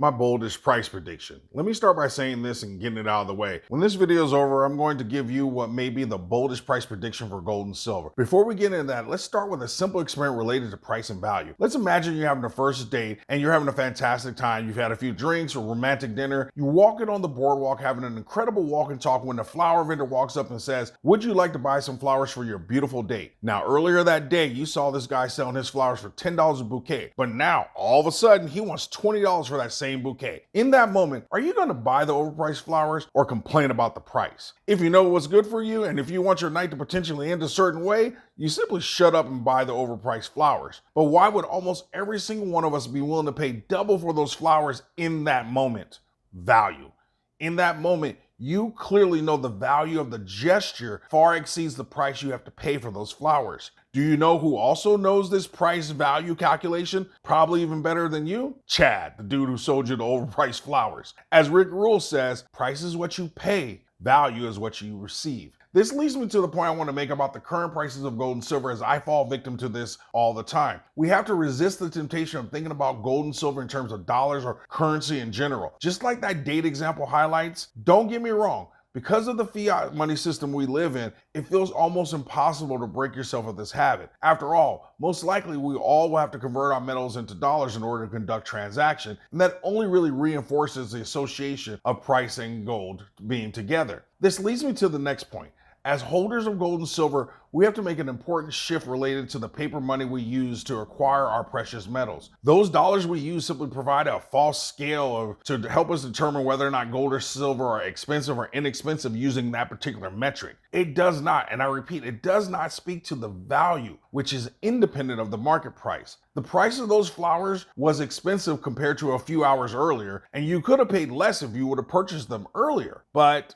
My boldest price prediction. Let me start by saying this and getting it out of the way. When this video is over, I'm going to give you what may be the boldest price prediction for gold and silver. Before we get into that, let's start with a simple experiment related to price and value. Let's imagine you're having a first date and you're having a fantastic time. You've had a few drinks or romantic dinner. You're walking on the boardwalk having an incredible walk and talk when the flower vendor walks up and says, "Would you like to buy some flowers for your beautiful date?" Now, earlier that day, you saw this guy selling his flowers for $10 a bouquet, but now all of a sudden he wants $20 for that same bouquet. In that moment, are you going to buy the overpriced flowers or complain about the price? If you know what's good for you and if you want your night to potentially end a certain way, you simply shut up and buy the overpriced flowers. But why would almost every single one of us be willing to pay double for those flowers in that moment? Value. In that moment, you clearly know the value of the gesture far exceeds the price you have to pay for those flowers. Do you know who also knows this price value calculation probably even better than you? Chad, the dude who sold you the overpriced flowers. As Rick Rule says, price is what you pay, value is what you receive. This leads me to the point I want to make about the current prices of gold and silver, as I fall victim to this all the time. We have to resist the temptation of thinking about gold and silver in terms of dollars or currency in general. Just like that date example highlights, don't get me wrong, because of the fiat money system we live in, it feels almost impossible to break yourself of this habit. After all, most likely we all will have to convert our metals into dollars in order to conduct transactions, and that only really reinforces the association of price and gold being together. This leads me to the next point. As holders of gold and silver, we have to make an important shift related to the paper money we use to acquire our precious metals. Those dollars we use simply provide a false scale to help us determine whether or not gold or silver are expensive or inexpensive using that particular metric. It does not, and I repeat, it does not speak to the value, which is independent of the market price. The price of those flowers was expensive compared to a few hours earlier, and you could have paid less if you would have purchased them earlier. But,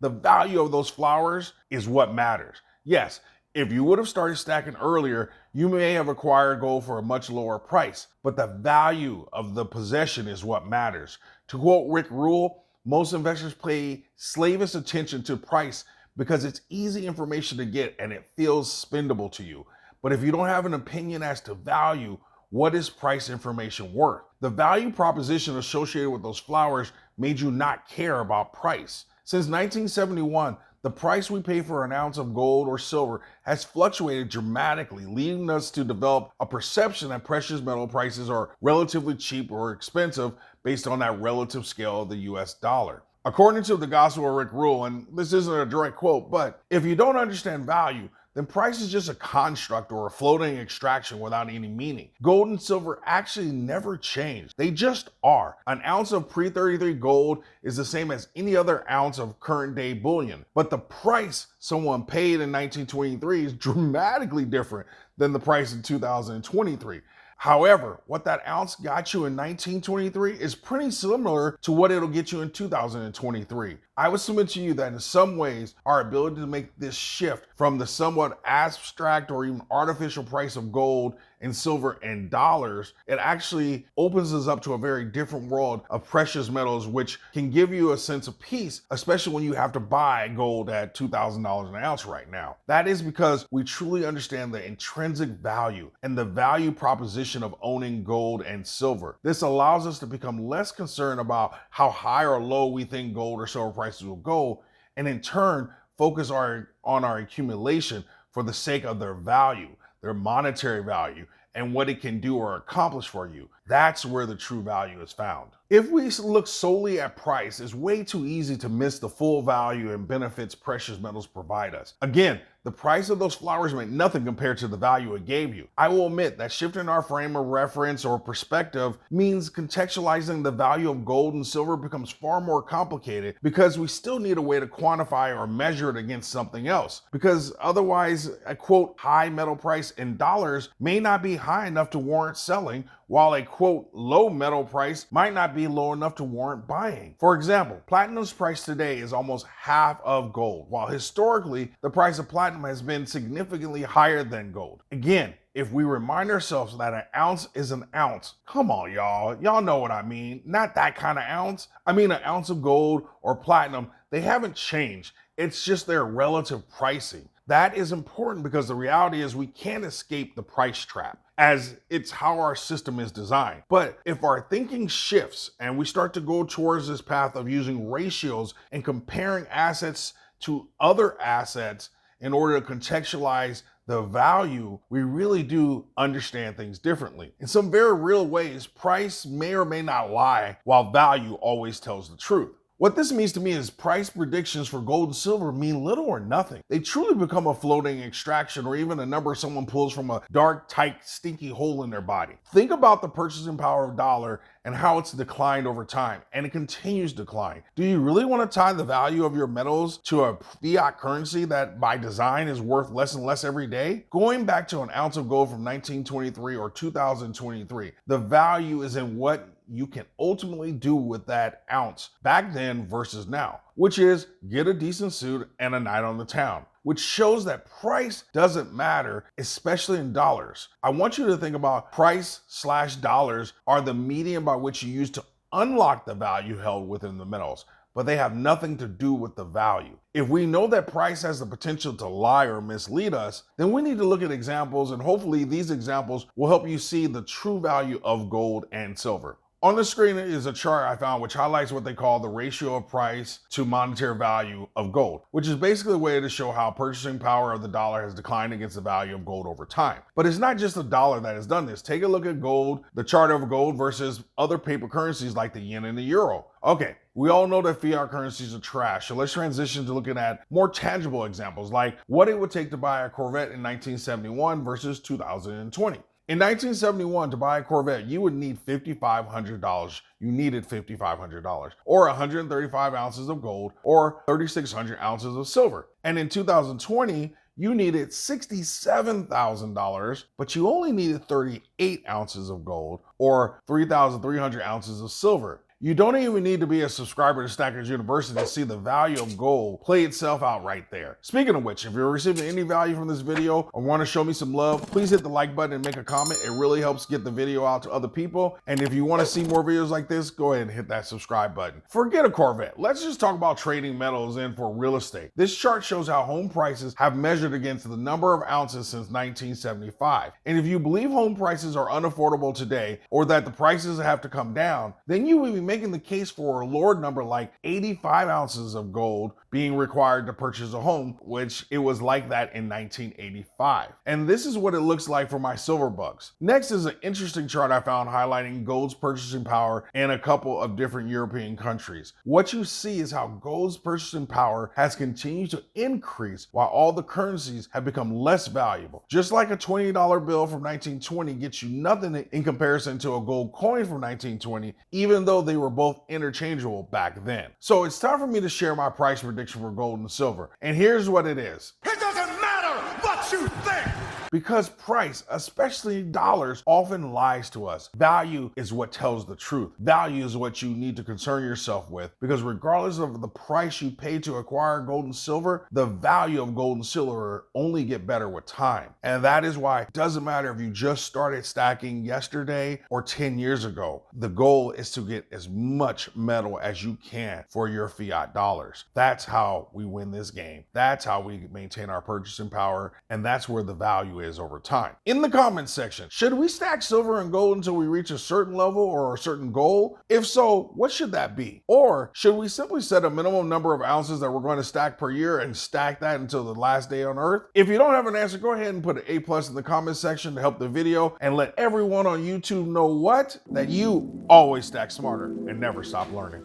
the value of those flowers is what matters. Yes, if you would have started stacking earlier, you may have acquired gold for a much lower price, but the value of the possession is what matters. To quote Rick Rule, most investors pay slavish attention to price because it's easy information to get and it feels spendable to you. But if you don't have an opinion as to value, what is price information worth? The value proposition associated with those flowers made you not care about price. Since 1971, the price we pay for an ounce of gold or silver has fluctuated dramatically, leading us to develop a perception that precious metal prices are relatively cheap or expensive based on that relative scale of the US dollar. According to the Gospel of Rick Rule, and this isn't a direct quote, but if you don't understand value, then price is just a construct or a floating extraction without any meaning. Gold and silver actually never change. They just are. An ounce of pre-33 gold is the same as any other ounce of current day bullion. But the price someone paid in 1923 is dramatically different than the price in 2023. However, what that ounce got you in 1923 is pretty similar to what it'll get you in 2023. I would submit to you that in some ways, our ability to make this shift from the somewhat abstract or even artificial price of gold and silver and dollars, it actually opens us up to a very different world of precious metals, which can give you a sense of peace, especially when you have to buy gold at $2,000 an ounce right now. That is because we truly understand the intrinsic value and the value proposition of owning gold and silver. This allows us to become less concerned about how high or low we think gold or silver prices will go, and in turn focus on our accumulation for the sake of their value, their monetary value, and what it can do or accomplish for you. That's where the true value is found. If we look solely at price, it's way too easy to miss the full value and benefits precious metals provide us. Again, the price of those flowers meant nothing compared to the value it gave you. I will admit that shifting our frame of reference or perspective means contextualizing the value of gold and silver becomes far more complicated because we still need a way to quantify or measure it against something else. Because otherwise, a quote high metal price in dollars may not be high enough to warrant selling, while a quote low metal price might not be low enough to warrant buying. For example, platinum's price today is almost half of gold, while historically the price of platinum has been significantly higher than gold. Again, if we remind ourselves that an ounce is an ounce, come on y'all know what I mean, not that kind of ounce. I mean an ounce of gold or platinum, they haven't changed. It's just their relative pricing. That is important because the reality is we can't escape the price trap, as it's how our system is designed. But if our thinking shifts and we start to go towards this path of using ratios and comparing assets to other assets in order to contextualize the value, we really do understand things differently. In some very real ways, price may or may not lie, while value always tells the truth. What this means to me is price predictions for gold and silver mean little or nothing. They truly become a floating extraction or even a number someone pulls from a dark, tight, stinky hole in their body. Think about the purchasing power of dollar and how it's declined over time, and it continues to decline. Do you really want to tie the value of your metals to a fiat currency that by design is worth less and less every day? Going back to an ounce of gold from 1923 or 2023, the value is in what you can ultimately do with that ounce back then versus now, which is get a decent suit and a night on the town, which shows that price doesn't matter, especially in dollars. I want you to think about price/dollars are the medium by which you use to unlock the value held within the metals, but they have nothing to do with the value. If we know that price has the potential to lie or mislead us, then we need to look at examples, and hopefully these examples will help you see the true value of gold and silver. On the screen is a chart I found which highlights what they call the ratio of price to monetary value of gold, which is basically a way to show how purchasing power of the dollar has declined against the value of gold over time. But it's not just the dollar that has done this. Take a look at gold, the chart of gold versus other paper currencies like the yen and the euro. Okay, we all know that fiat currencies are trash, so let's transition to looking at more tangible examples like what it would take to buy a Corvette in 1971 versus 2020. In 1971, to buy a Corvette, you would need $5,500. You needed $5,500, or 135 ounces of gold, or 3,600 ounces of silver. And in 2020, you needed $67,000, but you only needed 38 ounces of gold, or 3,300 ounces of silver. You don't even need to be a subscriber to Stackers University to see the value of gold play itself out right there. Speaking of which, if you're receiving any value from this video or want to show me some love, please hit the like button and make a comment. It really helps get the video out to other people. And if you want to see more videos like this, go ahead and hit that subscribe button. Forget a Corvette. Let's just talk about trading metals in for real estate. This chart shows how home prices have measured against the number of ounces since 1975. And if you believe home prices are unaffordable today, or that the prices have to come down, then you will be making the case for a lower number like 85 ounces of gold being required to purchase a home, which it was like that in 1985. And this is what it looks like for my silver bucks. Next is an interesting chart I found highlighting gold's purchasing power in a couple of different European countries. What you see is how gold's purchasing power has continued to increase while all the currencies have become less valuable. Just like a $20 bill from 1920 gets you nothing in comparison to a gold coin from 1920, even though they were both interchangeable back then. So it's time for me to share my price prediction for gold and silver. And here's what it is. It doesn't matter what you think! Because price, especially dollars, often lies to us. Value is what tells the truth. Value is what you need to concern yourself with, because regardless of the price you pay to acquire gold and silver, the value of gold and silver only get better with time. And that is why it doesn't matter if you just started stacking yesterday or 10 years ago. The goal is to get as much metal as you can for your fiat dollars. That's how we win this game. That's how we maintain our purchasing power, and that's where the value is over time. In the comments section, should we stack silver and gold until we reach a certain level or a certain goal? If so, what should that be? Or should we simply set a minimum number of ounces that we're going to stack per year and stack that until the last day on earth? If you don't have an answer, go ahead and put an A+ in the comments section to help the video and let everyone on YouTube know that you always stack smarter and never stop learning.